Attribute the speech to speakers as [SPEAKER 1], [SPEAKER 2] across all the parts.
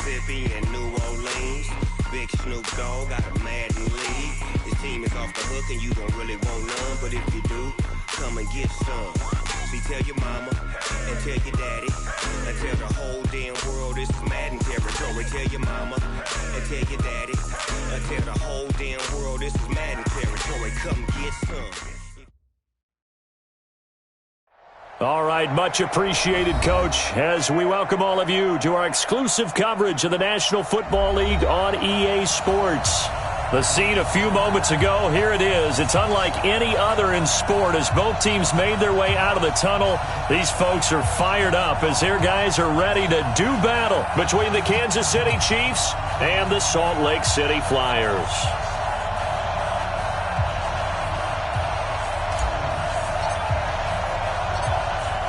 [SPEAKER 1] Mississippi and New Orleans. Big Snoop Dogg got a Madden league. His team is off the hook and you don't really want none, but if you do, come and get some. See, tell your mama and tell your daddy and tell the whole damn world this is Madden territory. Tell your mama and tell your daddy and tell the whole damn world this is Madden territory. Come get some.
[SPEAKER 2] All right, much appreciated, Coach, as we welcome all of you to our exclusive coverage of the National Football League on EA Sports. The scene a few moments ago, here it is. It's unlike any other in sport as both teams made their way out of the tunnel. These folks are fired up as their guys are ready to do battle between the Kansas City Chiefs and the Salt Lake City Flyers.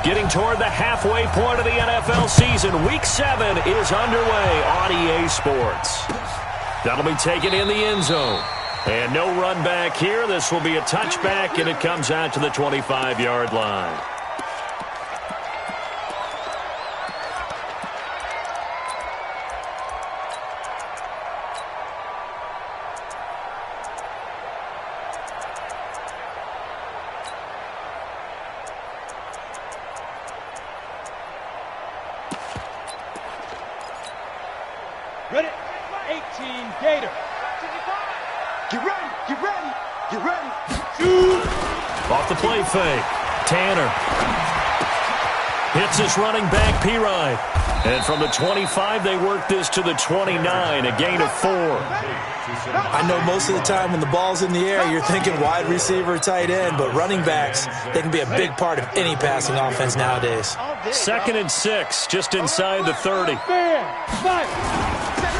[SPEAKER 2] Getting toward the halfway point of the NFL season, Week 7 is underway on EA Sports. That'll be taken in the end zone. And no run back here. This will be a touchback, and it comes out to the 25-yard line.
[SPEAKER 3] Ready? 18 Gator. Get ready, get ready, get ready. Shoot!
[SPEAKER 2] Off the play fake. Tanner hits his running back, Pirine. And from the 25, they work this to the 29, a gain of 4.
[SPEAKER 4] I know most of the time when the ball's in the air, you're thinking wide receiver, tight end, but running backs, they can be a big part of any passing offense nowadays.
[SPEAKER 2] 2nd and 6, just inside the 30.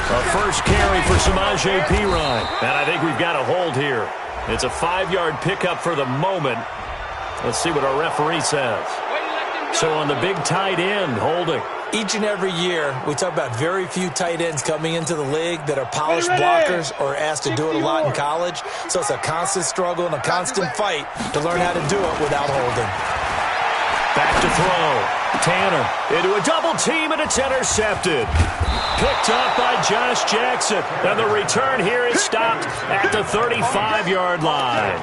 [SPEAKER 2] A first carry for Samaje Perine. And I think we've got a hold here. It's a 5-yard pickup for the moment. Let's see what our referee says. So on the big tight end, holding.
[SPEAKER 4] Each and every year, we talk about very few tight ends coming into the league that are polished blockers or asked to do it a lot in college. So it's a constant struggle and a constant fight to learn how to do it without holding.
[SPEAKER 2] Back to throw. Tanner into a double team, and it's intercepted. Picked up by Josh Jackson. And the return here is stopped at the 35-yard line.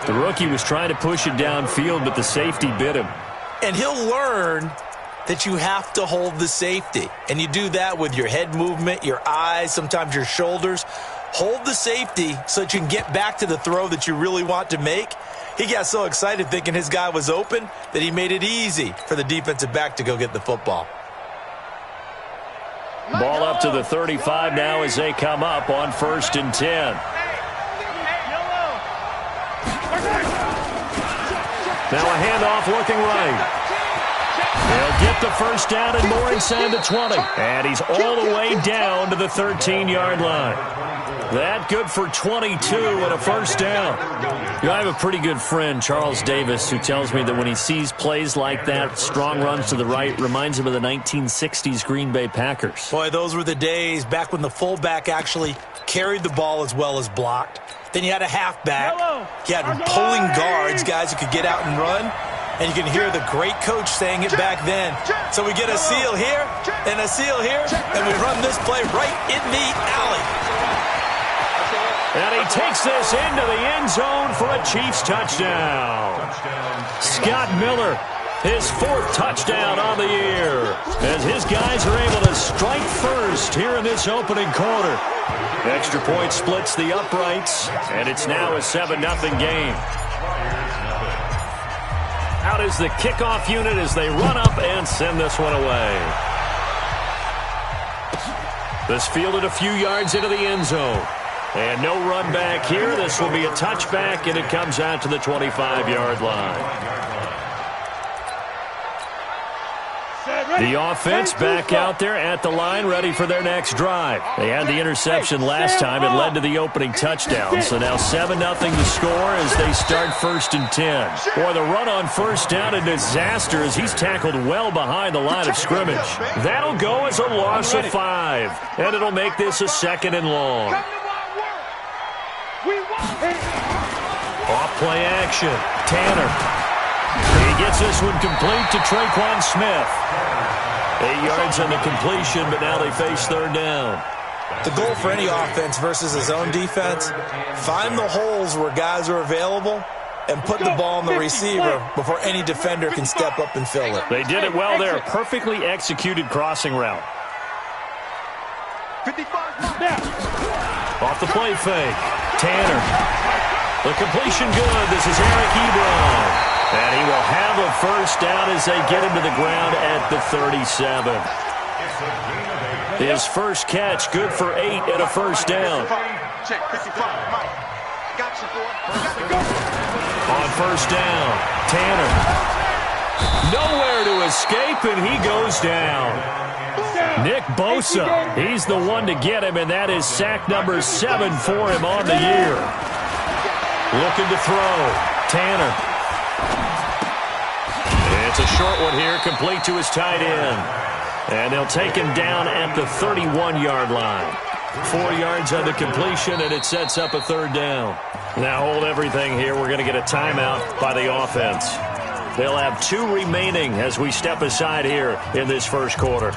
[SPEAKER 2] The rookie was trying to push it downfield, but the safety bit him.
[SPEAKER 4] And he'll learn that you have to hold the safety. And you do that with your head movement, your eyes, sometimes your shoulders. Hold the safety so that you can get back to the throw that you really want to make. He got so excited thinking his guy was open that he made it easy for the defensive back to go get the football.
[SPEAKER 2] Ball up to the 35 now as they come up on 1st and 10. Now a handoff looking right. They'll get the first down and more inside the 20. And he's all the way down to the 13-yard line. That good for 22 and a first down. You know, I have a pretty good friend, Charles Davis, who tells me that when he sees plays like that, strong runs to the right, reminds him of the 1960s Green Bay Packers.
[SPEAKER 4] Boy, those were the days back when the fullback actually carried the ball as well as blocked. Then you had a halfback. You had pulling guards, guys who could get out and run. And you can hear the great coach saying it back then. So we get a seal here and a seal here, and we run this play right in the alley.
[SPEAKER 2] And he takes this into the end zone for a Chiefs touchdown. Scott Miller, his 4th touchdown on the year, as his guys are able to strike first here in this opening quarter. Extra point splits the uprights, and it's now a 7-0 game. Out is the kickoff unit as they run up and send this one away. This fielded a few yards into the end zone. And no run back here. This will be a touchback, and it comes out to the 25-yard line. The offense back out there at the line, ready for their next drive. They had the interception last time. It led to the opening touchdown. So now 7-0 to score as they start 1st and 10. Boy, the run on first down, a disaster as he's tackled well behind the line of scrimmage. That'll go as a loss of 5. And it'll make this a 2nd and long. Off play action. Tanner. He gets this one complete to Traquan Smith. 8 yards on the completion, but now they face third down.
[SPEAKER 4] The goal for any offense versus his own defense, find the holes where guys are available and put the ball on the receiver before any defender can step up and fill it.
[SPEAKER 2] They did it well there. Perfectly executed crossing route.
[SPEAKER 3] 55
[SPEAKER 2] Off the play fake. Tanner. The completion good. This is Eric Ebron. And he will have a first down as they get him to the ground at the 37. His first catch, good for 8 and a first down.
[SPEAKER 3] Check 55, Mike. Got you, boy.
[SPEAKER 2] On first down, Tanner. Nowhere to escape, and he goes down. Nick Bosa, he's the one to get him, and that is sack number 7 for him on the year. Looking to throw, Tanner. It's a short one here, complete to his tight end. And they'll take him down at the 31-yard line. 4 yards on the completion, and it sets up a third down. Now hold everything here. We're going to get a timeout by the offense. They'll have 2 remaining as we step aside here in this first quarter.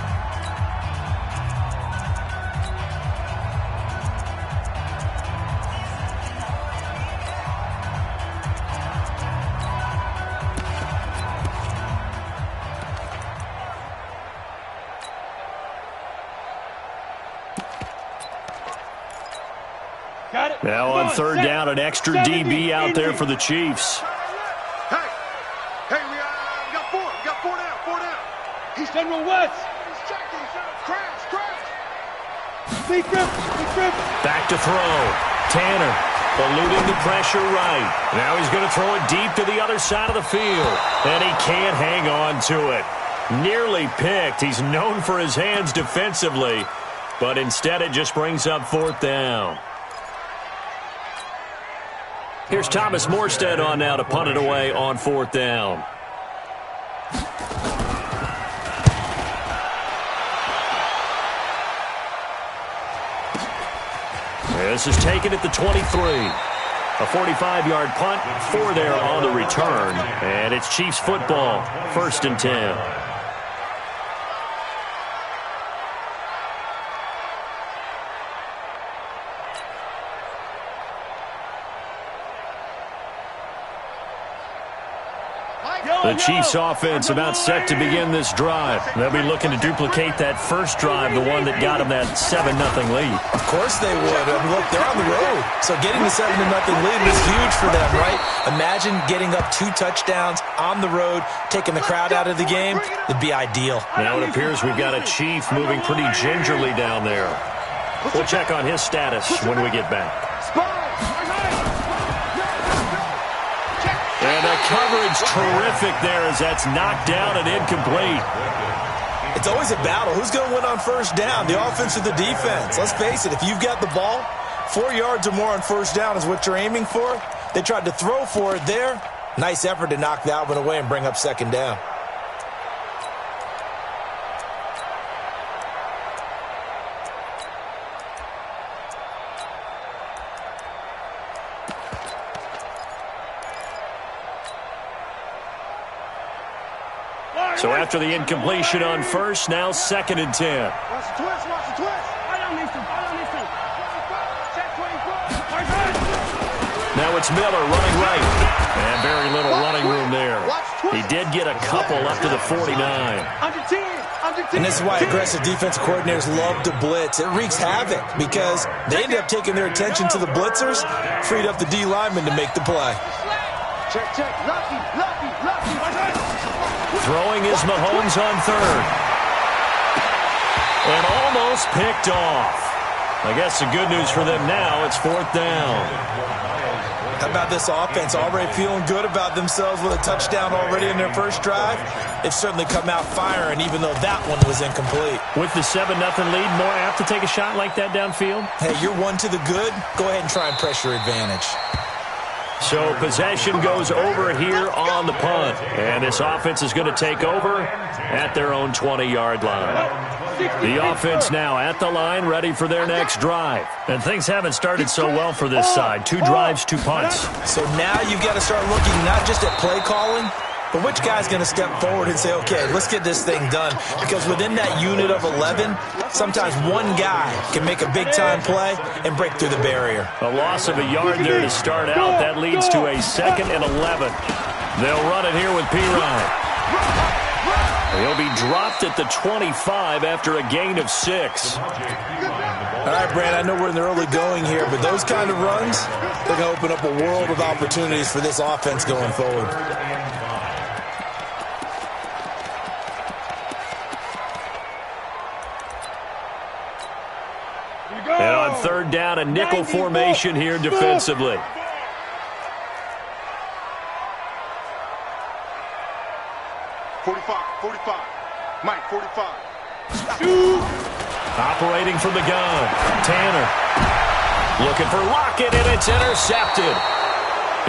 [SPEAKER 2] Now on third down, an extra DB out there for the Chiefs.
[SPEAKER 3] Hey, we got 4. We got 4 down. He's General West. He's checking. Crash. Deep grip.
[SPEAKER 2] Back to throw. Tanner eluding the pressure right. Now he's going to throw it deep to the other side of the field. And he can't hang on to it. Nearly picked. He's known for his hands defensively. But instead it just brings up fourth down. Here's Thomas Morstead on now to punt it away on fourth down. This is taken at the 23. A 45-yard punt, 4 there on the return. And it's Chiefs football, 1st and 10. The Chiefs offense about set to begin this drive. They'll be looking to duplicate that first drive, the one that got them that 7-0 lead.
[SPEAKER 4] Of course they would. I mean, look, they're on the road. So getting the 7-0 lead was huge for them, right? Imagine getting up 2 touchdowns on the road, taking the crowd out of the game. It'd be ideal.
[SPEAKER 2] Now it appears we've got a Chief moving pretty gingerly down there. We'll check on his status when we get back. And the coverage terrific there as that's knocked down and incomplete.
[SPEAKER 4] It's always a battle. Who's going to win on first down, the offense or the defense? Let's face it, if you've got the ball, 4 yards or more on first down is what you're aiming for. They tried to throw for it there. Nice effort to knock that one away and bring up second down.
[SPEAKER 2] So after the incompletion on first, now 2nd and 10.
[SPEAKER 3] Watch the twist.
[SPEAKER 2] Now it's Miller running right. And very little running room there. He did get a couple up to the 49.
[SPEAKER 4] And this is why aggressive defensive coordinators love to blitz. It wreaks havoc because they end up taking their attention to the blitzers, freed up the D lineman to make the play.
[SPEAKER 3] Check. Lucky.
[SPEAKER 2] Throwing is Mahomes on third. And almost picked off. I guess the good news for them now, it's fourth down.
[SPEAKER 4] How about this offense? Already feeling good about themselves with a touchdown already in their first drive. They've certainly come out firing, even though that one was incomplete.
[SPEAKER 2] With the 7-0 lead, more apt to take a shot like that downfield?
[SPEAKER 4] Hey, you're one to the good. Go ahead and try and pressure advantage.
[SPEAKER 2] So possession goes over here on the punt. And this offense is going to take over at their own 20-yard line. The offense now at the line, ready for their next drive. And things haven't started so well for this side. 2 drives, 2 punts.
[SPEAKER 4] So now you've got to start looking not just at play calling, But which guy's going to step forward and say, okay, let's get this thing done? Because within that unit of 11, sometimes one guy can make a big-time play and break through the barrier.
[SPEAKER 2] A loss of a yard there to start out. That leads to a 2nd and 11. They'll run it here with P-Ryan. He'll be dropped at the 25 after a gain of 6.
[SPEAKER 4] All right, Brad, I know we're in the early going here, but those kind of runs, they're going to open up a world of opportunities for this offense going forward.
[SPEAKER 2] And on 3rd down, a nickel formation here defensively.
[SPEAKER 3] Mike, 45.
[SPEAKER 2] Operating from the gun. Tanner. Looking for Lockett, and it's intercepted.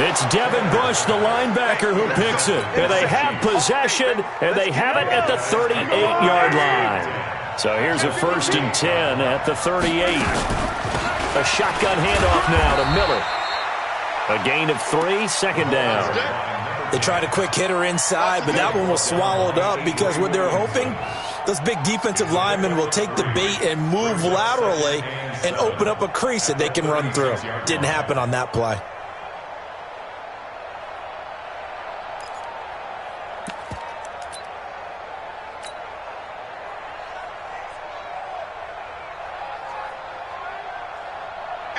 [SPEAKER 2] It's Devin Bush, the linebacker, who picks it. And they have possession, and they have it at the 38-yard line. So here's a 1st and 10 at the 38. A shotgun handoff now to Miller. A gain of 3, 2nd down.
[SPEAKER 4] They tried a quick hitter inside, but that one was swallowed up because what they're hoping, those big defensive linemen will take the bait and move laterally and open up a crease that they can run through. Didn't happen on that play.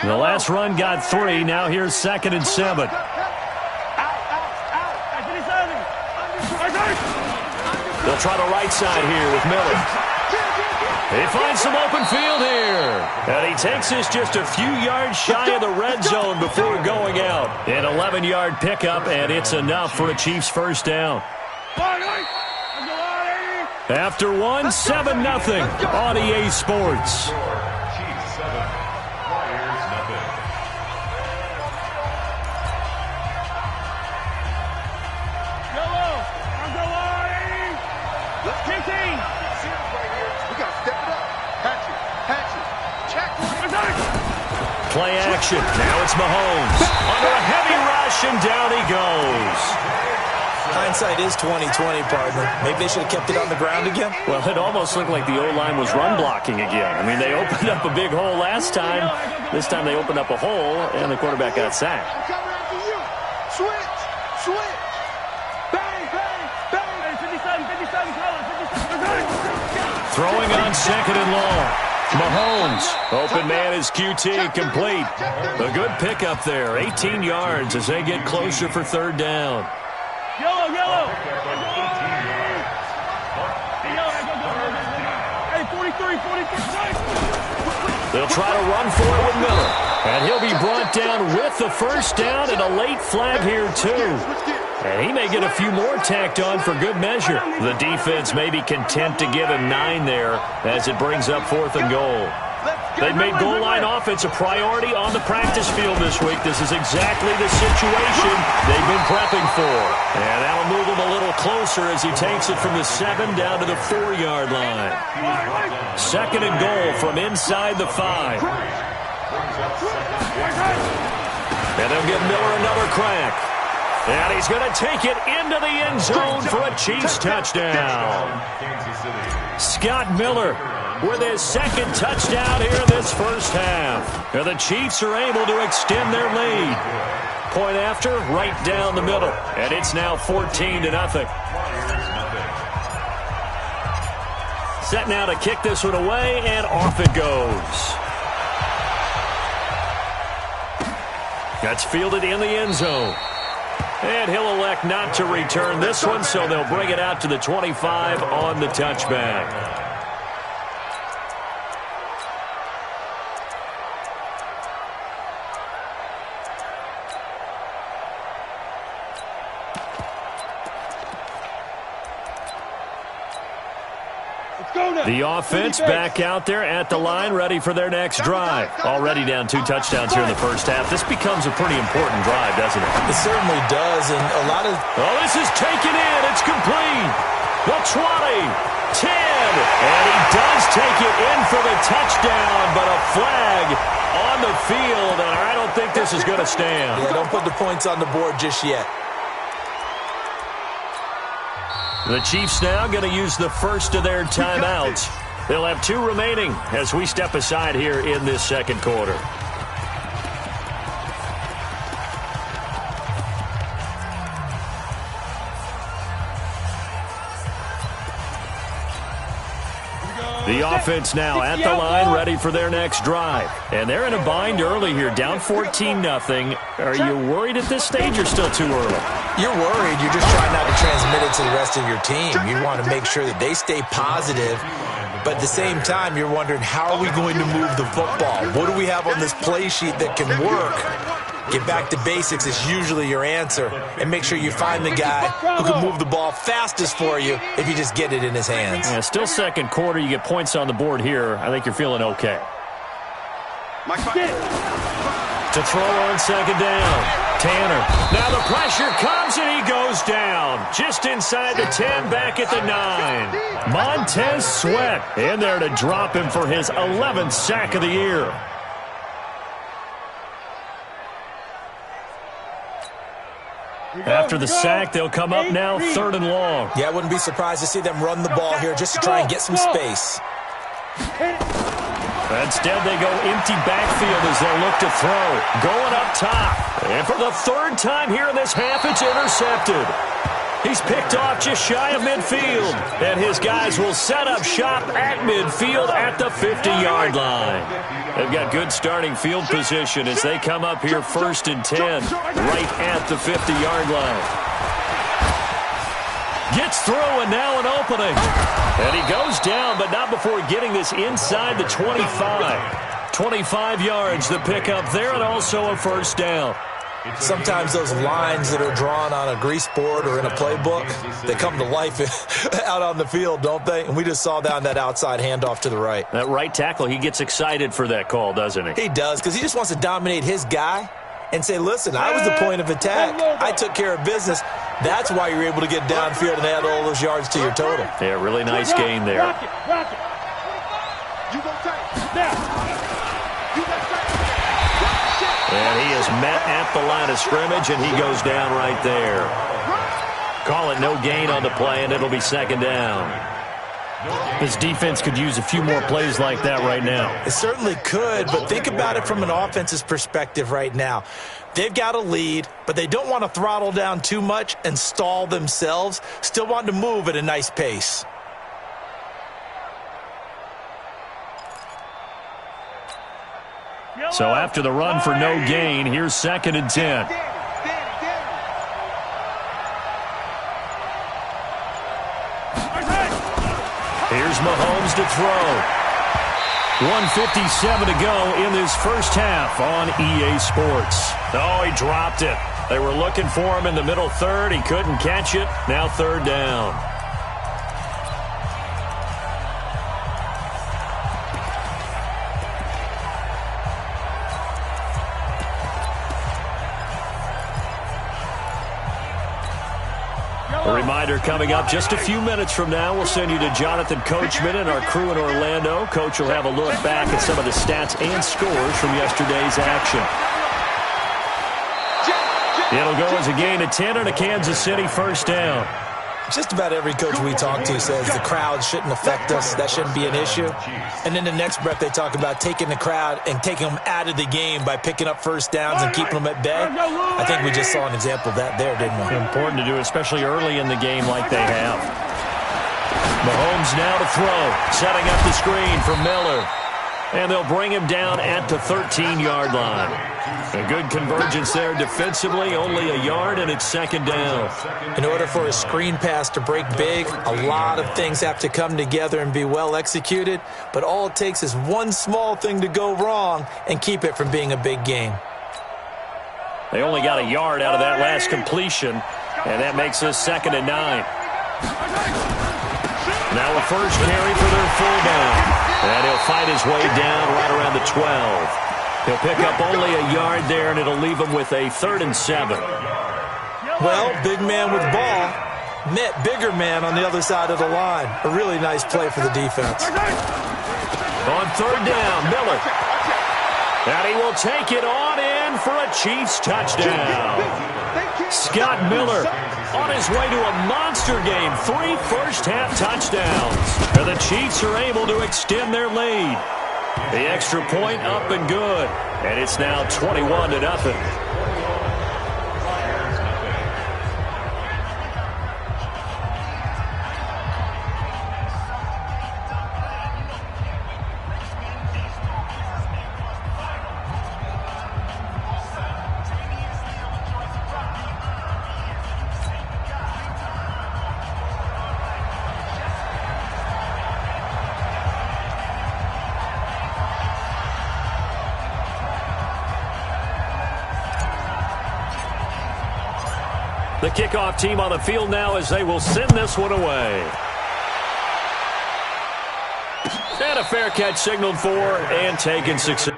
[SPEAKER 2] The last run got 3. Now here's 2nd and 7. They'll try the right side here with Miller. He finds some open field here. And he takes this just a few yards shy of the red zone before going out. An 11-yard pickup, and it's enough for a Chiefs 1st down. After 1, 7-0 on EA Sports. Play action. Now it's Mahomes. Under a heavy rush, and down he goes.
[SPEAKER 4] Hindsight is 20/20, partner. Maybe they should have kept it on the ground again.
[SPEAKER 2] Well, it almost looked like the O-line was run blocking again. I mean, they opened up a big hole last time. This time they opened up a hole, and the quarterback got sacked.
[SPEAKER 3] Switch. Bang, bang, bang. 57,
[SPEAKER 2] Throwing on 2nd and long. Mahomes, open man is QT, complete. A good pickup there, 18 yards as they get closer for 3rd down.
[SPEAKER 3] Yellow. Hey, 43.
[SPEAKER 2] They'll try to run for it with Miller. And he'll be brought down with the 1st down and a late flag here, too. And he may get a few more tacked on for good measure. The defense may be content to give him 9 there as it brings up 4th and goal. They've made goal line offense a priority on the practice field this week. This is exactly the situation they've been prepping for. And that'll move him a little closer as he takes it from the 7 down to the 4-yard line. 2nd and goal from inside the 5. And they'll give Miller another crack. And he's going to take it into the end zone for a Chiefs touchdown. Scott Miller with his 2nd touchdown here in this 1st half. And the Chiefs are able to extend their lead. Point after, right down the middle. And it's now 14-0. Set now to kick this one away, and off it goes. That's fielded in the end zone. And he'll elect not to return this one, so they'll bring it out to the 25 on the touchback. The offense back out there at the line, ready for their next drive. Already down 2 touchdowns here in the 1st half. This becomes a pretty important drive, doesn't it?
[SPEAKER 4] It certainly does, and a lot of...
[SPEAKER 2] Oh, this is taken in. It's complete. The 20, 10, and he does take it in for the touchdown, but a flag on the field, and I don't think this is going to stand.
[SPEAKER 4] Yeah, don't put the points on the board just yet.
[SPEAKER 2] The Chiefs now going to use the first of their timeouts. They'll have 2 remaining as we step aside here in this second quarter. The offense now at the line, ready for their next drive. And they're in a bind early here, down 14-0. Are you worried at this stage or still too early?
[SPEAKER 4] You're worried. You're just trying not to transmit it to the rest of your team. You want to make sure that they stay positive. But at the same time, you're wondering, how are we going to move the football? What do we have on this play sheet that can work? Get back to basics is usually your answer. And make sure you find the guy who can move the ball fastest for you if you just get it in his hands.
[SPEAKER 2] Yeah, still second quarter. You get points on the board here. I think you're feeling okay. To throw on second down. Tanner. Now the pressure comes and he goes down. Just inside the 10, back at the 9. Montez Sweat in there to drop him for his 11th sack of the year. After the sack, they'll come up now 3rd and long.
[SPEAKER 4] Yeah, I wouldn't be surprised to see them run the ball here just to try and get some space.
[SPEAKER 2] Instead, they go empty backfield as they look to throw. Going up top. And for the 3rd time here in this half, it's intercepted. He's picked off just shy of midfield. And his guys will set up shop at midfield at the 50-yard line. They've got good starting field position as they come up here 1st and 10, right at the 50-yard line. Gets through and now an opening. And he goes down, but not before getting this inside the 25. 25 yards the pickup there, and also a 1st down.
[SPEAKER 4] Sometimes those lines that are drawn on a grease board or in a playbook, they come to life out on the field, don't they? And we just saw down that outside handoff to the right.
[SPEAKER 2] That right tackle, he gets excited for that call, doesn't he?
[SPEAKER 4] He does, because he just wants to dominate his guy and say, listen, I was the point of attack. I took care of business. That's why you're able to get downfield and add all those yards to your total.
[SPEAKER 2] Yeah, really nice gain there.
[SPEAKER 3] Rock it. You go take. Now.
[SPEAKER 2] And he is met at the line of scrimmage, and he goes down right there. Call it no gain on the play, and it'll be 2nd down. This defense could use a few more plays like that right now.
[SPEAKER 4] It certainly could, but think about it from an offense's perspective right now. They've got a lead, but they don't want to throttle down too much and stall themselves. Still want to move at a nice pace.
[SPEAKER 2] So after the run for no gain, here's 2nd and 10. Here's Mahomes to throw. 1:57 to go in this first half on EA Sports. Oh, he dropped it. They were looking for him in the middle 3rd. He couldn't catch it. Now 3rd down. A reminder coming up just a few minutes from now, we'll send you to Jonathan Coachman and our crew in Orlando. Coach will have a look back at some of the stats and scores from yesterday's action. It'll go as a gain of 10 and a Kansas City 1st down.
[SPEAKER 4] Just about every coach we talk to says the crowd shouldn't affect us. That shouldn't be an issue. And in the next breath, they talk about taking the crowd and taking them out of the game by picking up 1st downs and keeping them at bay. I think we just saw an example of that there, didn't we?
[SPEAKER 2] Important to do, especially early in the game like they have. Mahomes now to throw. Setting up the screen for Miller. And they'll bring him down at the 13-yard line. A good convergence there defensively, only a yard, and it's 2nd down.
[SPEAKER 4] In order for a screen pass to break big, a lot of things have to come together and be well executed, but all it takes is one small thing to go wrong and keep it from being a big game.
[SPEAKER 2] They only got a yard out of that last completion, and that makes this 2nd and 9. Now a first carry for their fullback. And he'll fight his way down right around the 12. He'll pick up only a yard there, and it'll leave him with a 3rd and 7.
[SPEAKER 4] Well, big man with ball met bigger man on the other side of the line. A really nice play for the defense.
[SPEAKER 2] On 3rd down, Miller. And he will take it on in for a Chiefs touchdown. Scott Miller on his way to a monster game. 3 first-half touchdowns. And the Chiefs are able to extend their lead. The extra point up and good. And it's now 21-0. The kickoff team on the field now as they will send this one away. And a fair catch signaled for and taken success.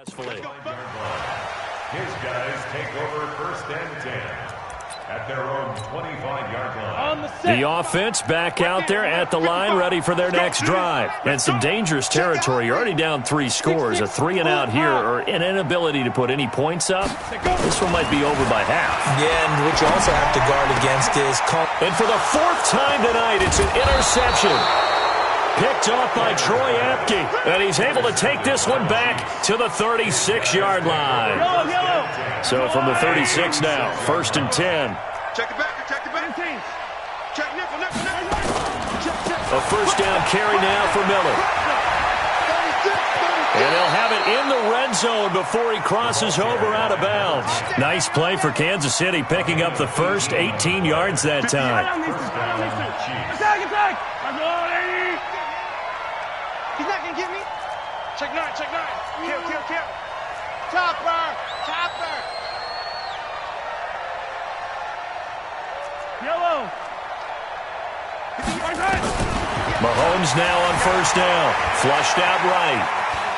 [SPEAKER 2] Successfully.
[SPEAKER 5] His guys take over 1st and 10 at their own 25-yard line.
[SPEAKER 2] The offense back out there at the line, ready for their next drive. And some dangerous territory. You're already down 3 scores. A 3-and-out here, or an inability to put any points up. This one might be over by half.
[SPEAKER 4] Yeah, and what you also have to guard against is...
[SPEAKER 2] And for the 4th time tonight, it's an interception. Picked off by Troy Apke, and he's able to take this one back to the 36-yard line. So from the 36 now, 1st and 10.
[SPEAKER 3] Check the back, check the back. Check nickel.
[SPEAKER 2] A first down carry now for Miller. And they'll have it in the red zone before he crosses over out of bounds. Nice play for Kansas City, picking up the first 18 yards that time.
[SPEAKER 3] He's not going to get me. Check 9. Kill. Topper. Yellow.
[SPEAKER 2] Mahomes now on first down. Flushed out right.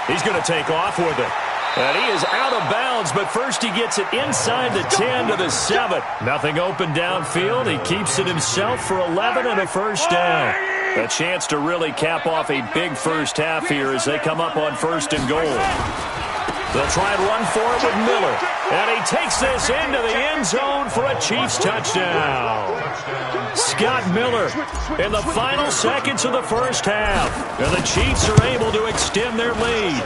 [SPEAKER 2] He's going to take off with it. And he is out of bounds, but first he gets it inside the 10 to the 7. Nothing open downfield. He keeps it himself for 11 and a first down. A chance to really cap off a big first half here as they come up on 1st and goal. They'll try and run for it with Miller. And he takes this into the end zone for a Chiefs touchdown. Scott Miller in the final seconds of the first half. And the Chiefs are able to extend their lead.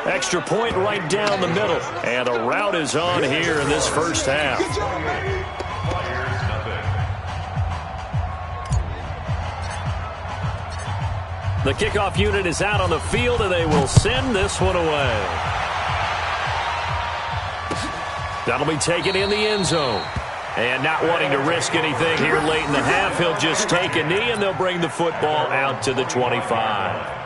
[SPEAKER 2] Extra point right down the middle. And a rout is on here in this first half. The kickoff unit is out on the field, and they will send this one away. That'll be taken in the end zone. And not wanting to risk anything here late in the half, he'll just take a knee, and they'll bring the football out to the 25.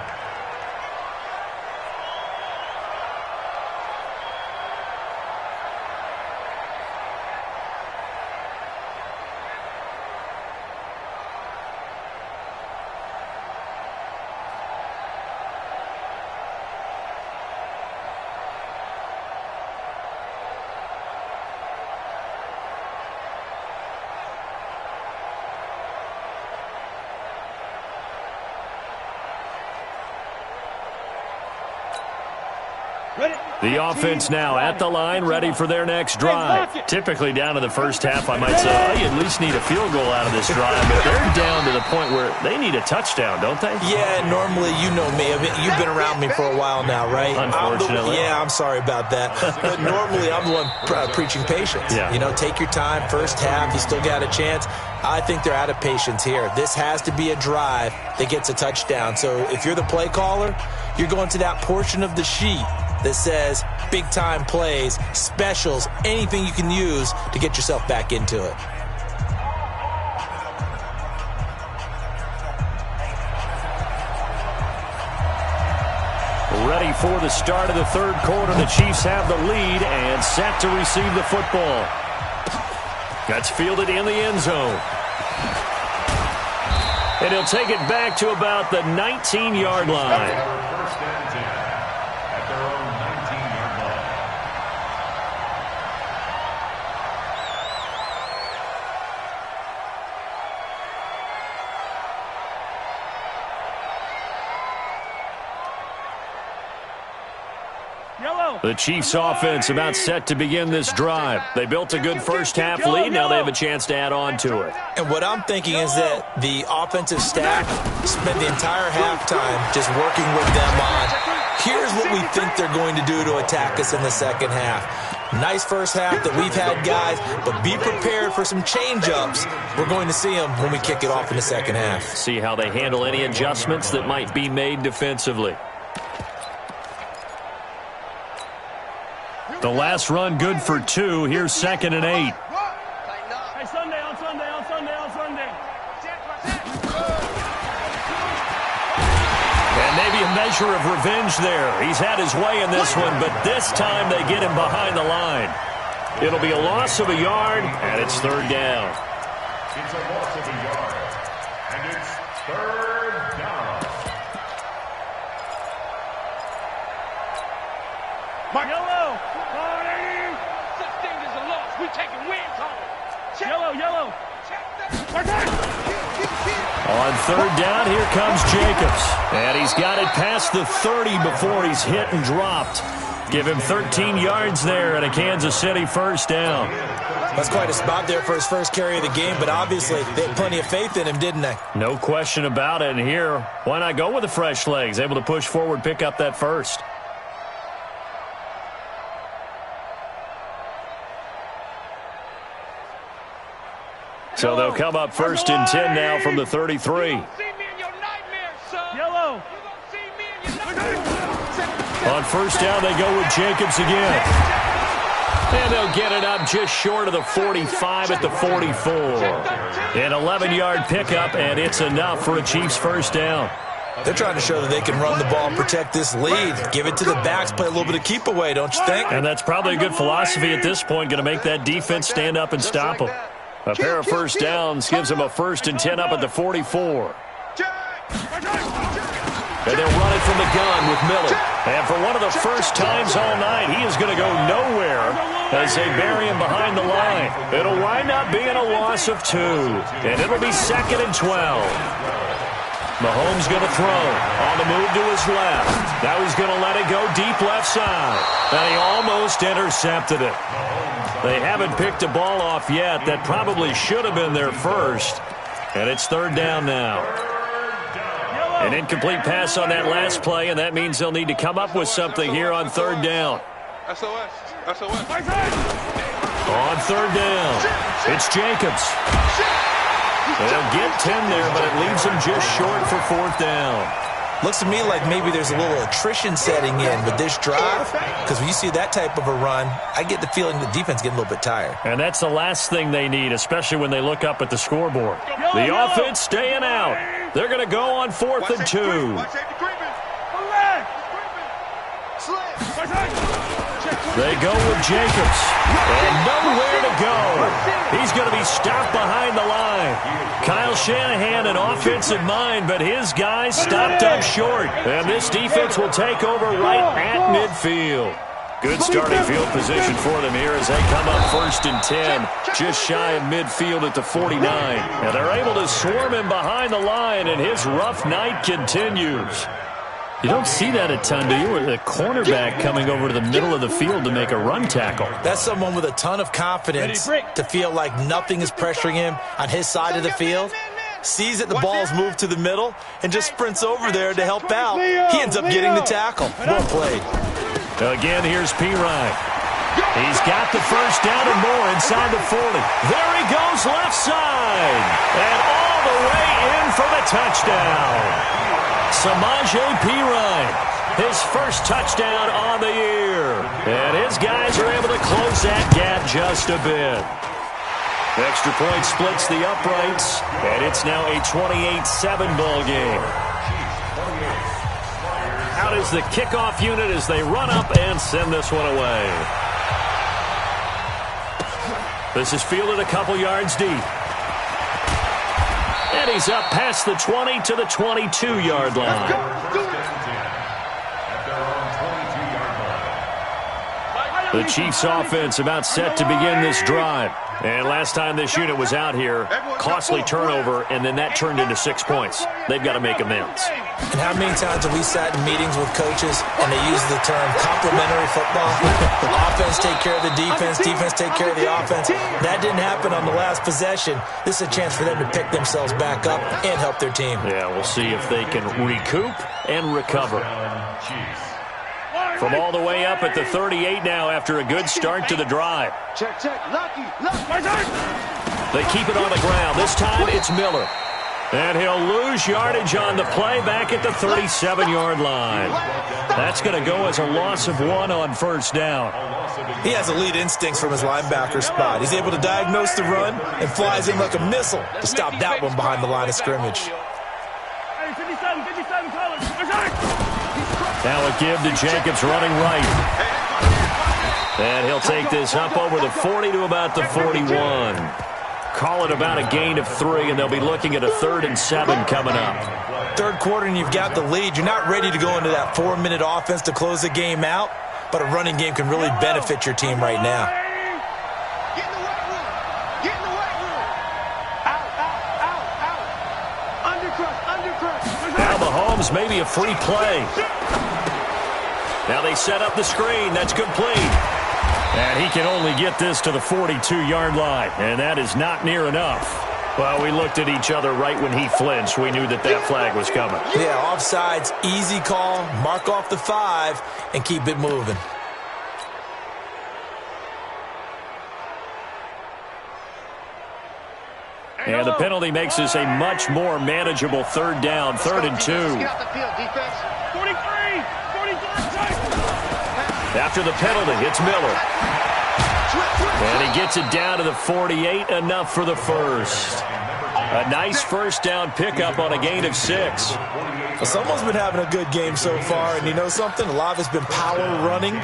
[SPEAKER 2] The offense now at the line, ready for their next drive. Typically down to the first half, I might say, oh, you at least need a field goal out of this drive. But they're down to the point where they need a touchdown, don't they?
[SPEAKER 4] Yeah, normally, you know me. I mean, you've been around me for a while now, right?
[SPEAKER 2] Unfortunately.
[SPEAKER 4] I'm sorry about that. But normally, I'm the one preaching patience.
[SPEAKER 2] Yeah.
[SPEAKER 4] You know, take your time. First half, you still got a chance. I think they're out of patience here. This has to be a drive that gets a touchdown. So if you're the play caller, you're going to that portion of the sheet that says big-time plays, specials, anything you can use to get yourself back into it.
[SPEAKER 2] Ready ready for the start of the third quarter. The Chiefs have the lead and set to receive the football. That's fielded in the end zone. And he'll take it back to about the 19-yard line.
[SPEAKER 5] First and 10 at their own 19-yard line.
[SPEAKER 2] The Chiefs offense about set to begin this drive. They built a good first half lead. Now they have a chance to add on to it.
[SPEAKER 4] And what I'm thinking is that the offensive staff spent the entire halftime just working with them on, here's what we think they're going to do to attack us in the second half. Nice first half that we've had, guys, but be prepared for some change-ups. We're going to see them when we kick it off in the second half.
[SPEAKER 2] See how they handle any adjustments that might be made defensively. The last run good for 2. Here's 2nd and 8.
[SPEAKER 3] Hey, Sunday, on Sunday, on Sunday, on Sunday.
[SPEAKER 2] And maybe a measure of revenge there. He's had his way in this one, but this time they get him behind the line. It'll be a loss of a yard, and it's 3rd down.
[SPEAKER 5] It's a loss of a yard, and it's 3rd down.
[SPEAKER 3] Yellow! Such thing as a loss. We taking wins home. Yellow, yellow.
[SPEAKER 2] On 3rd down, here comes Jacobs. And he's got it past the 30 before he's hit and dropped. Give him 13 yards there and a Kansas City 1st down.
[SPEAKER 4] That's quite a spot there for his first carry of the game, but obviously they had plenty of faith in him, didn't they?
[SPEAKER 2] No question about it. And here, why not go with the fresh legs? Able to push forward, pick up that first. So they'll come up 1st and 10 now from the 33.
[SPEAKER 3] Yellow.
[SPEAKER 2] On 1st down, they go with Jacobs again. And they'll get it up just short of the 45 at the 44. An 11-yard pickup, and it's enough for a Chiefs 1st down.
[SPEAKER 4] They're trying to show that they can run the ball and protect this lead. Give it to the backs, play a little bit of keep away, don't you think?
[SPEAKER 2] And that's probably a good philosophy at this point, going to make that defense stand up and stop them. A pair of 1st downs gives them a 1st and 10 up at the 44. And they'll run it from the gun with Miller. And for one of the first times all night, he is going to go nowhere as they bury him behind the line. It'll wind up being a loss of 2. And it'll be 2nd and 12. Mahomes going to throw on the move to his left. Now he's going to let it go deep left side. And he almost intercepted it. They haven't picked a ball off yet. That probably should have been their first. And it's 3rd down now. An incomplete pass on that last play, and that means they'll need to come up with something here on 3rd down.
[SPEAKER 3] SOS. SOS.
[SPEAKER 2] On 3rd down, it's Jacobs. They'll get 10 there, but it leaves them just short for 4th down.
[SPEAKER 4] Looks to me like maybe there's a little attrition setting in with this drive, because when you see that type of a run, I get the feeling the defense getting a little bit tired.
[SPEAKER 2] And that's the last thing they need, especially when they look up at the scoreboard. The offense staying out. They're going to go on 4th and 2. They go with Jacobs. And nowhere to go. He's going to be stopped behind the line. Kyle Shanahan, an offensive mind, but his guys stopped up short. And this defense will take over right at midfield. Good starting field position for them here as they come up 1st and 10, just shy of midfield at the 49. And they're able to swarm him behind the line, and his rough night continues. You don't see that a ton, do you? With a cornerback coming over to the middle of the field to make a run tackle.
[SPEAKER 4] That's someone with a ton of confidence to feel like nothing is pressuring him on his side of the field. Sees that the ball's moved to the middle and just sprints over there to help out. He ends up getting the tackle. Well played.
[SPEAKER 2] Again, here's P. Ryan. He's got the 1st down and more inside the 40. There he goes left side. And all the way in for the touchdown. Samaje Perine, his first touchdown on the year. And his guys are able to close that gap just a bit. Extra point splits the uprights, and it's now a 28-7 ball game. Out That is the kickoff unit as they run up and send this one away. This is fielded a couple yards deep. And he's up past the 20 to the 22-yard line. The Chiefs offense about set to begin this drive. And last time this unit was out here, costly turnover, and then that turned into 6 points. They've got to make amends.
[SPEAKER 4] And how many times have we sat in meetings with coaches and they use the term complementary football? Offense take care of the defense, defense take care of the offense. That didn't happen on the last possession. This is a chance for them to pick themselves back up and help their team.
[SPEAKER 2] Yeah, we'll see if they can recoup and recover. From all the way up at the 38 now after a good start to the drive.
[SPEAKER 3] Check. Lucky.
[SPEAKER 2] They keep it on the ground. This time it's Miller. And he'll lose yardage on the play back at the 37-yard line. That's going to go as a loss of 1 on first down.
[SPEAKER 4] He has elite instincts from his linebacker spot. He's able to diagnose the run and flies in like a missile to stop that one behind the line of scrimmage.
[SPEAKER 2] Now a give to Jacobs running right. And he'll take this up over the 40 to about the 41. Call it about a gain of 3, and they'll be looking at a 3rd and 7 coming up.
[SPEAKER 4] Third quarter and you've got the lead. You're not ready to go into that 4-minute offense to close the game out, but a running game can really benefit your team right now.
[SPEAKER 3] Get in the weight room. Get in the weight room. Out. Undercrush.
[SPEAKER 2] Now Mahomes maybe a free play. Now they set up the screen. That's complete. And he can only get this to the 42-yard line, and that is not near enough. Well, we looked at each other right when he flinched. We knew that flag was coming.
[SPEAKER 4] Yeah, offsides, easy call, mark off the 5, and keep it moving.
[SPEAKER 2] And the penalty makes this a much more manageable 3rd down, 3rd and 2.
[SPEAKER 3] Get off the field, defense. 43.
[SPEAKER 2] After the penalty, it's Miller. And he gets it down to the 48, enough for the first. A nice first down pickup on a gain of 6.
[SPEAKER 4] Well, someone's been having a good game so far, and you know something? A lot of it's been power running.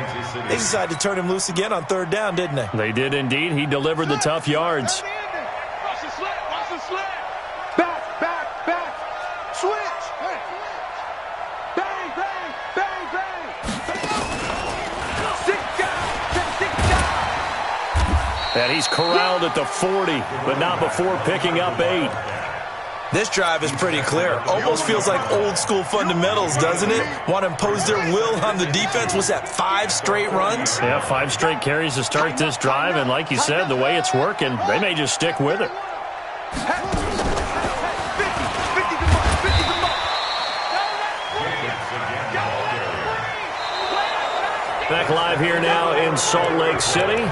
[SPEAKER 4] They decided to turn him loose again on 3rd down, didn't they?
[SPEAKER 2] They did indeed. He delivered the tough yards.
[SPEAKER 3] Watch the slant. Back. Switch. Bang.
[SPEAKER 2] And he's corralled at the 40, but not before picking up 8.
[SPEAKER 4] This drive is pretty clear. Almost feels like old school fundamentals, doesn't it? Want to impose their will on the defense. What's that, 5 straight runs?
[SPEAKER 2] Yeah, 5 straight carries to start this drive, and like you said, the way it's working, they may just stick with it. Back live here now in Salt Lake City.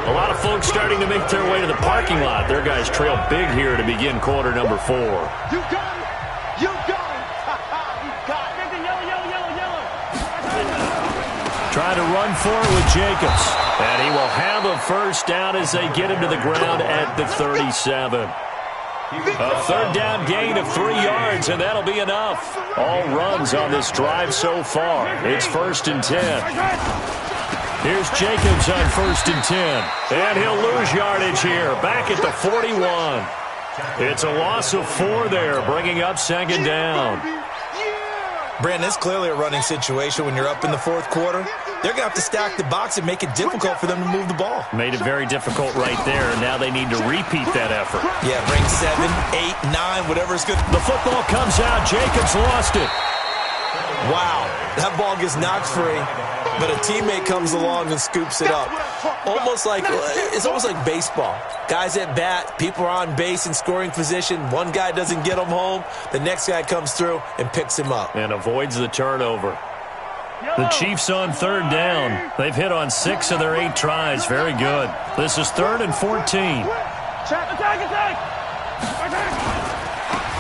[SPEAKER 2] A lot of folks starting to make their way to the parking lot. Their guys trail big here to begin quarter number 4.
[SPEAKER 3] You got it. You got it. Yellow.
[SPEAKER 2] Trying to run for it with Jacobs. And he will have a first down as they get him to the ground at the 37. A 3rd down gain of 3 yards, and that'll be enough. All runs on this drive so far. It's 1st and 10. Here's Jacobs on 1st and 10. And he'll lose yardage here, back at the 41. It's a loss of 4 there, bringing up 2nd down.
[SPEAKER 4] Brandon, it's clearly a running situation when you're up in the 4th quarter. They're going to have to stack the box and make it difficult for them to move the ball.
[SPEAKER 2] Made it very difficult right there. Now they need to repeat that effort.
[SPEAKER 4] Yeah, bring 7, 8, 9, whatever's good.
[SPEAKER 2] The football comes out. Jacobs lost it.
[SPEAKER 4] Wow, that ball gets knocked free, but a teammate comes along and scoops it up. It's almost like baseball. Guys at bat, people are on base in scoring position. One guy doesn't get him home. The next guy comes through and picks him up.
[SPEAKER 2] And avoids the turnover. The Chiefs on 3rd down. They've hit on 6 of their 8 tries. Very good. This is 3rd and 14.
[SPEAKER 3] Attack.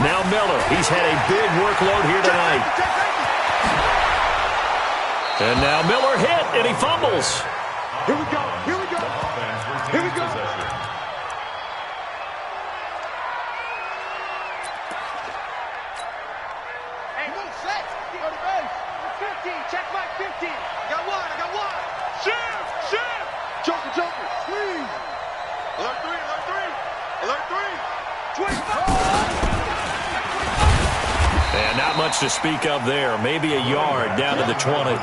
[SPEAKER 2] Now Miller. He's had a big workload here tonight. And now Miller hit, and he fumbles.
[SPEAKER 3] Here we go. Hey, move, set. Go to base. Check my 50. I got one. Shift. Joker. Squeeze. Alert three. 25.
[SPEAKER 2] And not much to speak of there. Maybe a yard down to the 20.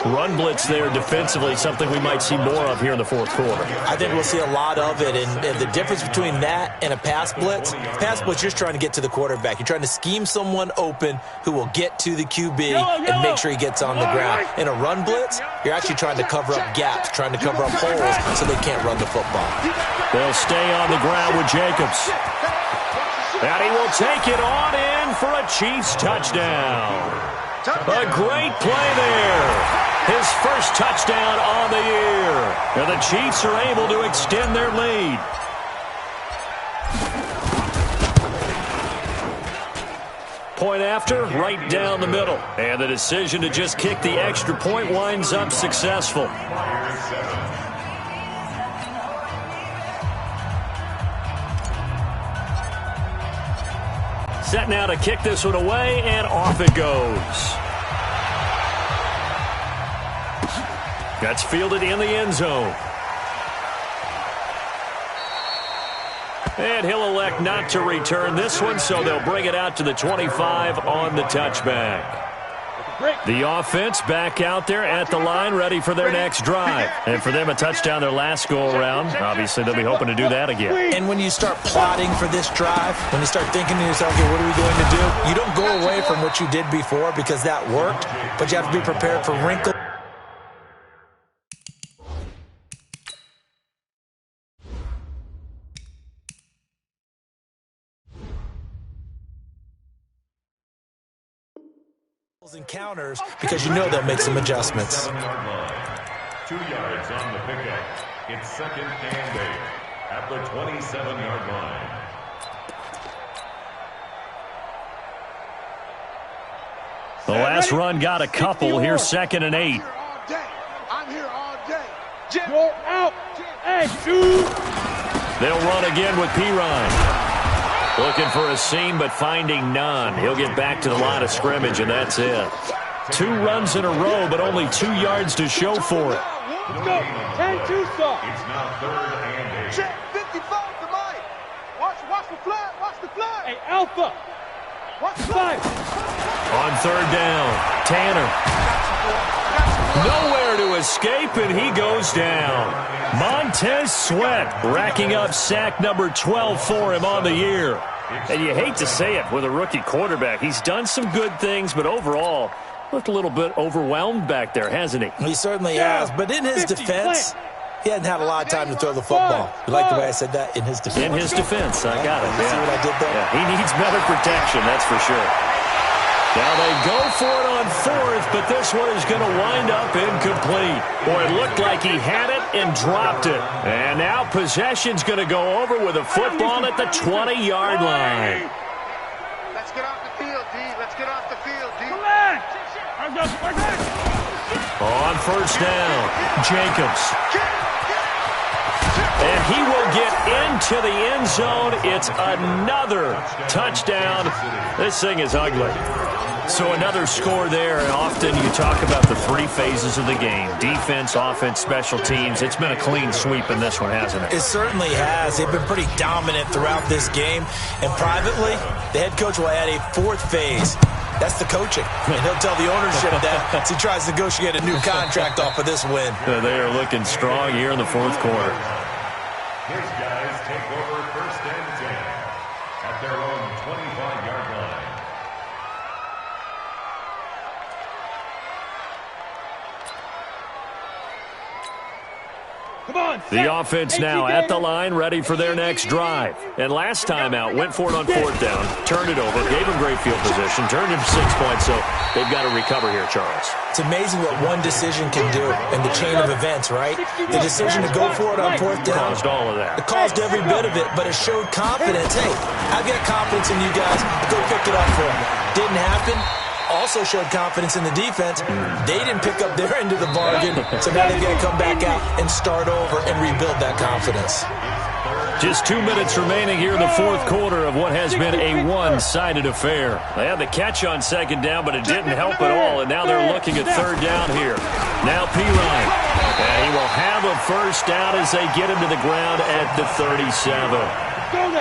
[SPEAKER 2] Run blitz there defensively, something we might see more of here in the fourth quarter.
[SPEAKER 4] I think we'll see a lot of it, and the difference between that and a pass blitz, you're just trying to get to the quarterback. You're trying to scheme someone open who will get to the QB and make sure he gets on the ground. In a run blitz, you're actually trying to cover up gaps, trying to cover up holes so they can't run the football.
[SPEAKER 2] They'll stay on the ground with Jacobs. And he will take it on in for a Chiefs touchdown. A great play there. His first touchdown on the year. And the Chiefs are able to extend their lead. Point after, right down the middle. And the decision to just kick the extra point winds up successful. Set now to kick this one away, and off it goes. That's fielded in the end zone. And he'll elect not to return this one, so they'll bring it out to the 25 on the touchback. The offense back out there at the line, ready for their next drive. And for them, a touchdown their last go-around. Obviously, they'll be hoping to do that again.
[SPEAKER 4] And when you start plotting for this drive, when you start thinking to yourself, okay, what are we going to do? You don't go away from what you did before because that worked, but you have to be prepared for wrinkles. And counters because you know they'll make some adjustments.
[SPEAKER 5] 2 yards on the pickup. It's 2nd and 8 at the 27-yard line.
[SPEAKER 2] The last run got a couple. Here's 2nd and 8.
[SPEAKER 3] I'm here all day. You're out. Hey, dude.
[SPEAKER 2] They'll run again with Pirine. Looking for a seam, but finding none. He'll get back to the line of scrimmage, and that's it. 2 runs in a row, but only 2 yards to show for it.
[SPEAKER 3] Let's go. 10-2 stop.
[SPEAKER 5] It's now 3rd and 8.
[SPEAKER 3] Check 55 to Mike. Watch the flag. Hey, Alpha. Watch the flag.
[SPEAKER 2] On 3rd down, Tanner. Nowhere to escape, and he goes down. Montez Sweat racking up sack number 12 for him on the year. And you hate to say it with a rookie quarterback. He's done some good things, but overall, looked a little bit overwhelmed back there, hasn't he?
[SPEAKER 4] He certainly has, but in his defense, he hadn't had a lot of time to throw the football. You like the way I said that? In his defense.
[SPEAKER 2] In his defense, I got it.
[SPEAKER 4] See what I did there?
[SPEAKER 2] Yeah, he needs better protection, that's for sure. Now they go for it on 4th, but this one is going to wind up incomplete. Boy, it looked like he had it and dropped it. And now possession's going to go over with a football at the 20-yard line.
[SPEAKER 3] Let's get off the field, D. Let's get off the field, D.
[SPEAKER 2] On 1st down, Jacobs. And he will get into the end zone. It's another touchdown. This thing is ugly. So another score there, and often you talk about the 3 phases of the game. Defense, offense, special teams. It's been a clean sweep in this one, hasn't it?
[SPEAKER 4] It certainly has. They've been pretty dominant throughout this game. And privately, the head coach will add a 4th phase. That's the coaching. And he'll tell the ownership that as he tries to negotiate a new contract off of this win.
[SPEAKER 2] They are looking strong here in the 4th quarter.
[SPEAKER 5] His guys take over 1st and 10 at their own 25-yard line.
[SPEAKER 3] Come on.
[SPEAKER 2] The offense now at the line, ready for their next drive. And last time out, went for it on 4th down, turned it over, gave him great field position, turned him 6 points, so they've got to recover here, Charles.
[SPEAKER 4] It's amazing what one decision can do in the chain of events, right? The decision to go for it on 4th down.
[SPEAKER 2] Caused all of that.
[SPEAKER 4] It caused every bit of it, but it showed confidence. Hey, I've got confidence in you guys. Go pick it up for me. Didn't happen. Also showed confidence in the defense. They didn't pick up their end of the bargain, so now they've got to come back out and start over and rebuild that confidence.
[SPEAKER 2] Just 2 minutes remaining here in the fourth quarter of what has been a one-sided affair. They had the catch on second down, but it didn't help at all, and now they're looking at third down here. Now Pirine. And he will have a first down as they get him to the ground at the 37.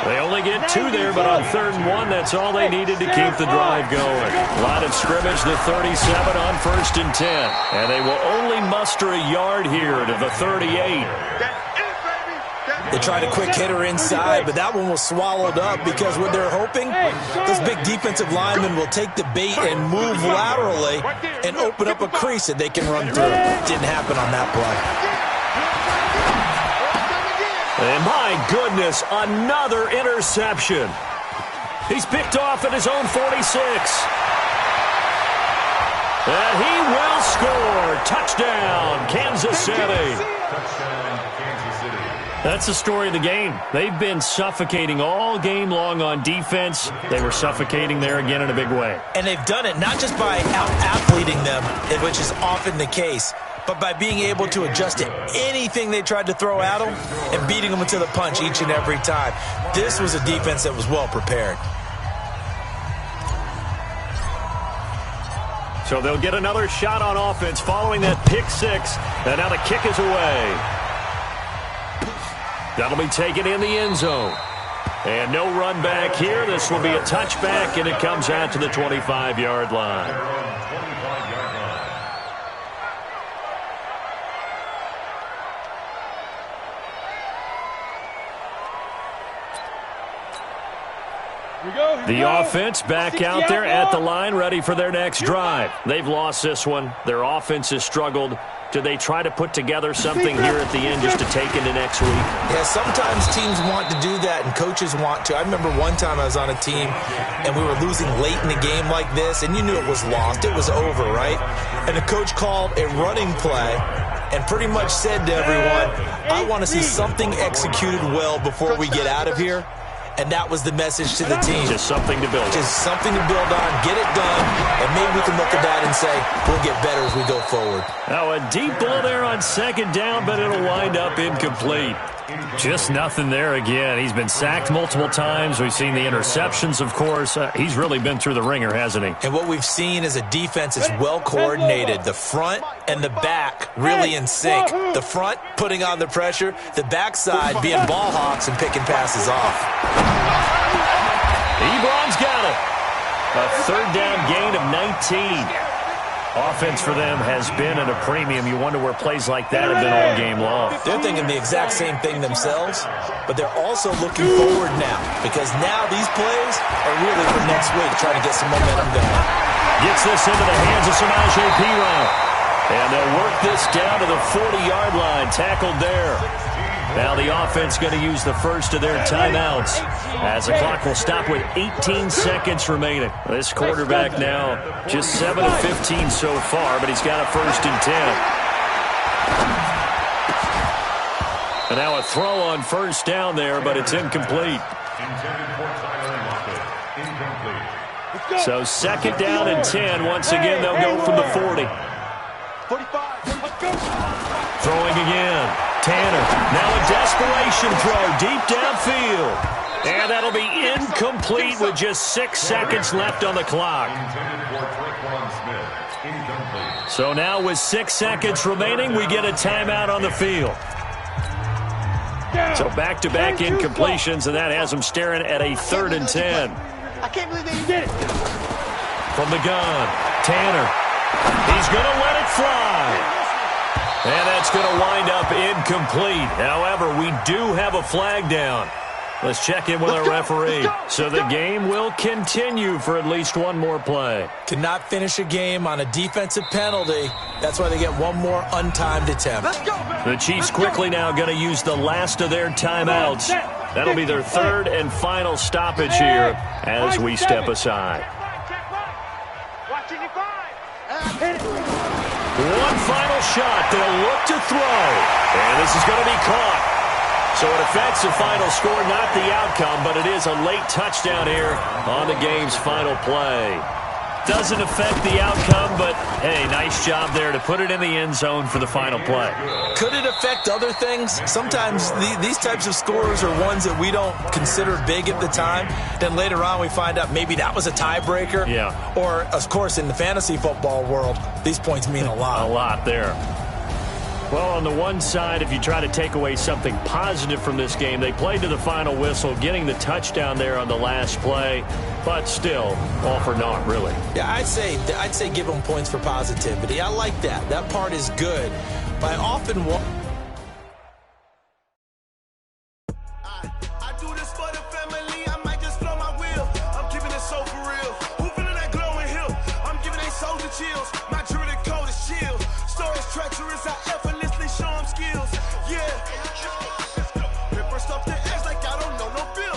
[SPEAKER 2] They only get 2 there, but on 3rd and 1, that's all they needed to keep the drive going. Line of scrimmage, the 37 on 1st and 10. And they will only muster a yard here to the 38.
[SPEAKER 4] They tried a quick hitter inside, but that one was swallowed up because what they're hoping, those big defensive linemen will take the bait and move laterally and open up a crease that they can run through. Didn't happen on that play.
[SPEAKER 2] And my goodness, another interception. He's picked off at his own 46. And he will score. Touchdown, Kansas City.
[SPEAKER 5] Touchdown, Kansas City.
[SPEAKER 2] That's the story of the game. They've been suffocating all game long on defense. They were suffocating there again in a big way.
[SPEAKER 4] And they've done it not just by out-athleting them, which is often the case, but by being able to adjust to anything they tried to throw at them and beating them to the punch each and every time. This was a defense that was well prepared.
[SPEAKER 2] So they'll get another shot on offense following that pick six. And now the kick is away. That'll be taken in the end zone. And no run back here. This will be a touchback, and it comes out to the 25-yard line. The offense back out there at the line, ready for their next drive. They've lost this one. Their offense has struggled. Do they try to put together something here at the end just to take into next week?
[SPEAKER 4] Yeah, sometimes teams want to do that and coaches want to. I remember one time I was on a team and we were losing late in the game like this, and you knew it was lost. It was over, right? And the coach called a running play and pretty much said to everyone, I want to see something executed well before we get out of here. And that was the message to the team.
[SPEAKER 2] Just something to build on.
[SPEAKER 4] Just something to build on, get it done, and maybe we can look at that and say, we'll get better as we go forward.
[SPEAKER 2] Now a deep ball there on second down, but it'll wind up incomplete. Just nothing there again. He's been sacked multiple times. We've seen the interceptions, of course. He's really been through the ringer, hasn't he?
[SPEAKER 4] And what we've seen is a defense that's well coordinated. The front and the back really in sync. The front putting on the pressure. The backside being ball hawks and picking passes off.
[SPEAKER 2] Ebron's got it. A third down gain of 19. Offense for them has been at a premium. You wonder where plays like that have been all game long.
[SPEAKER 4] They're thinking the exact same thing themselves, but they're also looking forward now because now these plays are really for next week, trying to get some momentum going.
[SPEAKER 2] Gets this into the hands of Samaje Perine. And they'll work this down to the 40-yard line, tackled there. Now the offense going to use the first of their timeouts as the clock will stop with 18 seconds remaining. This quarterback now just 7 of 15 so far, but he's got a 1st and 10. And now a throw on 1st down there, but it's incomplete. So 2nd down and 10. Once again, they'll go from the 40.
[SPEAKER 3] 45. Let's go.
[SPEAKER 2] Throwing again. Tanner. Now a desperation throw deep downfield. And that'll be incomplete with just 6 seconds left on the clock. So now with 6 seconds remaining, we get a timeout on the field. So back-to-back incompletions, and that has them staring at a 3rd and 10.
[SPEAKER 3] I can't believe they did it.
[SPEAKER 2] From the gun, Tanner. He's going to let it fly. And that's going to wind up incomplete. However, we do have a flag down. Let's check in with our referee. So the game will continue for at least one more play.
[SPEAKER 4] To not finish a game on a defensive penalty, that's why they get one more untimed attempt.
[SPEAKER 2] The Chiefs quickly now going to use the last of their timeouts. That'll be their 3rd and final stoppage here as we step aside. One final shot. They'll look to throw. And this is going to be caught. So it affects the final score, not the outcome, but it is a late touchdown here on the game's final play. doesn't affect the outcome, but, hey, nice job there to put it in the end zone for the final play.
[SPEAKER 4] Could it affect other things? Sometimes these types of scores are ones that we don't consider big at the time. Then later on we find out maybe that was a tiebreaker.
[SPEAKER 2] Yeah.
[SPEAKER 4] Or, of course, in the fantasy football world, these points mean a lot.
[SPEAKER 2] A lot there. Well, on the one side, if you try to take away something positive from this game, they played to the final whistle, getting the touchdown there on the last play, but still, all for naught, really.
[SPEAKER 4] Yeah, I'd say give them points for positivity. I like that. That part is good. But I often want...
[SPEAKER 6] I do this for the family. I might just blow my wheel. I'm keeping it so for real. Who feeling that glowing hill? I'm giving they soldier chills. My jewelry code is chill. Stories treacherous. I effortlessly show them skills. Yeah. Paper stuff the edge like I don't know no feel.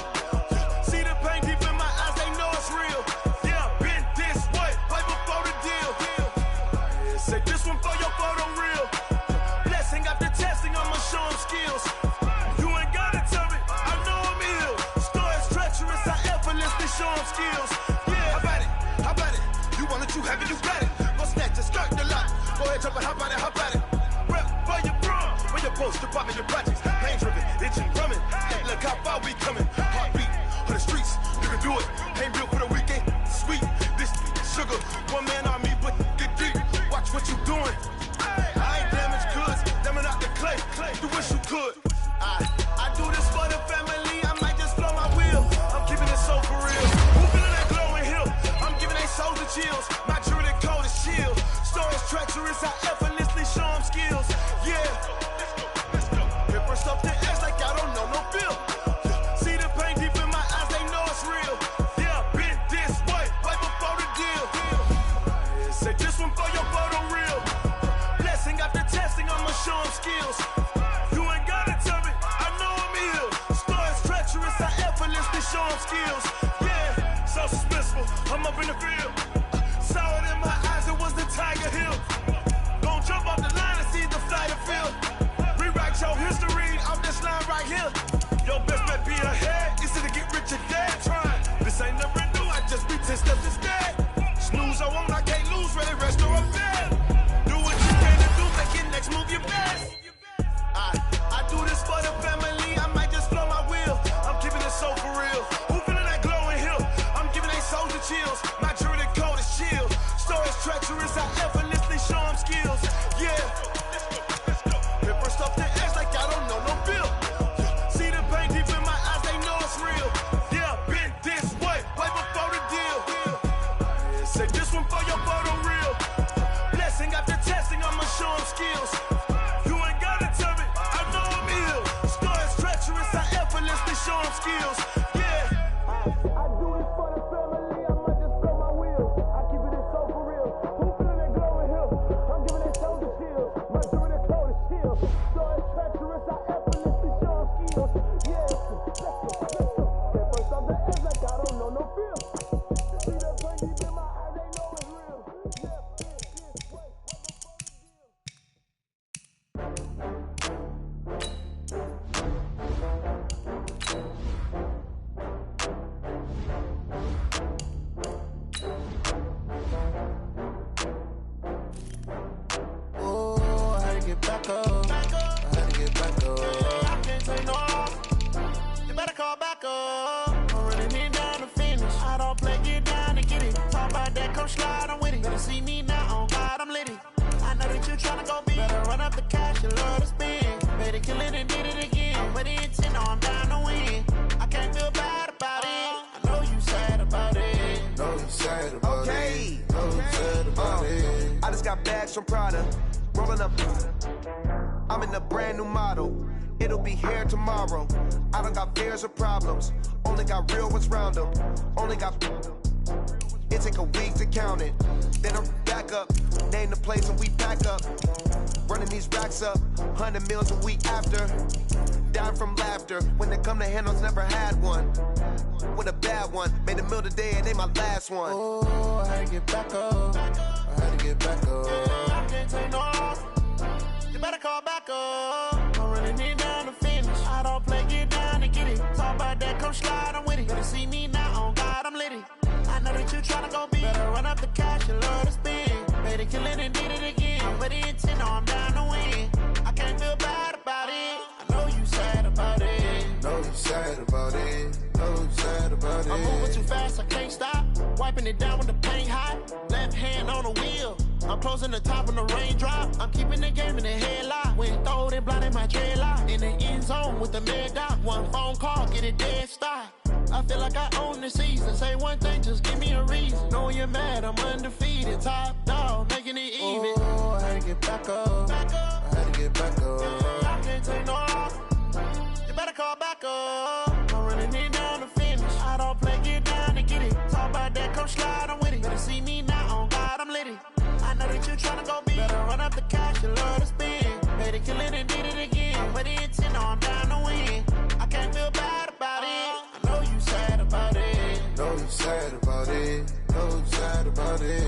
[SPEAKER 6] See the pain deep in my eyes. They know it's real. Yeah, been this way before the deal. Say this one for your photo real. Blessing after testing. I'ma show them skills. You ain't gotta tell me. I know I'm ill. Stories treacherous. I effortlessly show them skills. Yeah, how about it? You want it, you have it, you got it. Go snatch it, skirt the lot. Go ahead, jump it, how about it? Rep where you from? Where you post, department, your projects. Pain driven, itching, drumming. Hey, look how far we coming. Heartbeat on the streets, you can do it. Ain't built for the weekend. Sweet, this sugar. One man on me, but get deep. Watch what you doing. I ain't damaged goods, damn out the clay. You wish you could. I do this for the family. I might just blow my wheel. I'm keeping it so for real. Who feeling that glowing hill? I'm giving they soldier chills. My jewelry code is chill. Stories treacherous. I effortlessly show them skills. Yeah. Paper stuff the edge like I don't know no feel. See the pain deep in my eyes. They know it's real. Yeah, been this way before the deal. Say this one for your photo real. Blessing after testing. I'ma show them skills. You ain't gotta tell me. I know I'm ill. Stories treacherous. I effortlessly show them skills. Yeah, so suspenseful. I'm up in the field. Saw it in my eyes. It was the Tiger Hill. Don't jump off the line and see the flight of field. Rewrite your history. I'm this line right here. Your best bet be ahead. Easy to get rich or dead. Trying. This ain't never new. I just be 10 steps instead. Snooze I won't. I can't lose. Ready, rest or I'm dead. Do what you can to do. Make your next move your best. I do this for the family. I might just blow my wheel. I'm keeping it so for real. Who feeling that glowing hill? I'm giving they soldier chills. My jewelry code is chill. Stories treacherous. I effortlessly show them skills. Yeah. Paper stuff the edge like I don't know no feel. See the pain deep in my eyes. They know it's real. Yeah, been this way before the deal. Say this one for your photo real. Blessing after testing. I'ma show them skills. You ain't gotta tell me. I know I'm ill. Stories treacherous. I effortlessly show them skills. Yeah. I do this for the family. I might just blow my wheel. I keep it so for real. Who feeling that glowing hill? I'm giving they soldier chills. My jewelry code is chill. Stories treacherous. I effortlessly show them skills. Yeah. Let's go. That first off the edge like I don't know no feel. See that pain deep in my eyes. They know it's real. Yeah. This way.
[SPEAKER 7] Oh, I had to get back up. I had to get back up. I can't take no off. You better call back up. I'm running it down to finish. I don't play, get down and get it. Talk about that, come slide, I'm with it. Better see me now, oh God, I'm litty. I know that you tryna go big. Better run up the cash, you love to spend. Better kill it and did it again. I'm with the intent, no, I'm down to win. I can't feel bad about it. I know you sad about it.
[SPEAKER 6] Know you sad about it. Know you sad about it. I just got bags from Prada. Rolling up. I'm in a brand new model. It'll be here tomorrow. I don't got fears or problems. Only got real ones round them. Only got. It take a week to count it. Then I'm back up. Name the place and we pack up. Running these racks up. 100 meals a week after. Dying from laughter. When they come to handles, never had one. With a bad one. Made a meal today and they my last one.
[SPEAKER 7] Oh, I had to get back up. I had to get back up. I can't take no off. You better call back up. I'm running it down to finish. I don't play, get down and get it. Talk about that, come slide, I'm with it. Better see me now, oh God, I'm litty. I know know that you tryna go big. Better run up the cash, you love to spend. Made it kill it and did it again. I'm with the intent, no, I'm down to win. I can't feel bad about it. I know you sad about it.
[SPEAKER 8] Know you sad about it. Know you sad about it.
[SPEAKER 7] I'm moving too fast, I can't stop. Wiping it down with the paint hot. Left hand on the wheel. I'm closing the top on the raindrop. I'm keeping the game in the headlock. When throwed and blinded my dreadlock. In the end zone with the mad dot. One phone call, get it dead stop. I feel like I own the season. Say one thing, just give me a reason. Knowing you're mad, I'm undefeated. Top dog, making it even.
[SPEAKER 8] Oh, I had to get back up. I had to get back up.
[SPEAKER 7] I can't take no off. You better call back up. I'm running it down to finish. I don't play, get down to get it. Talk about that, come slide, I'm with it. Better see me now, on God, I'm lit it. I know that you tryna go big. Better run up the cash, you love to spend. Made it kill it and did it again. With the intent, no, I'm down to win. I can't feel bad about it. I know you sad about it.
[SPEAKER 8] Know you sad about it. Know you sad about it.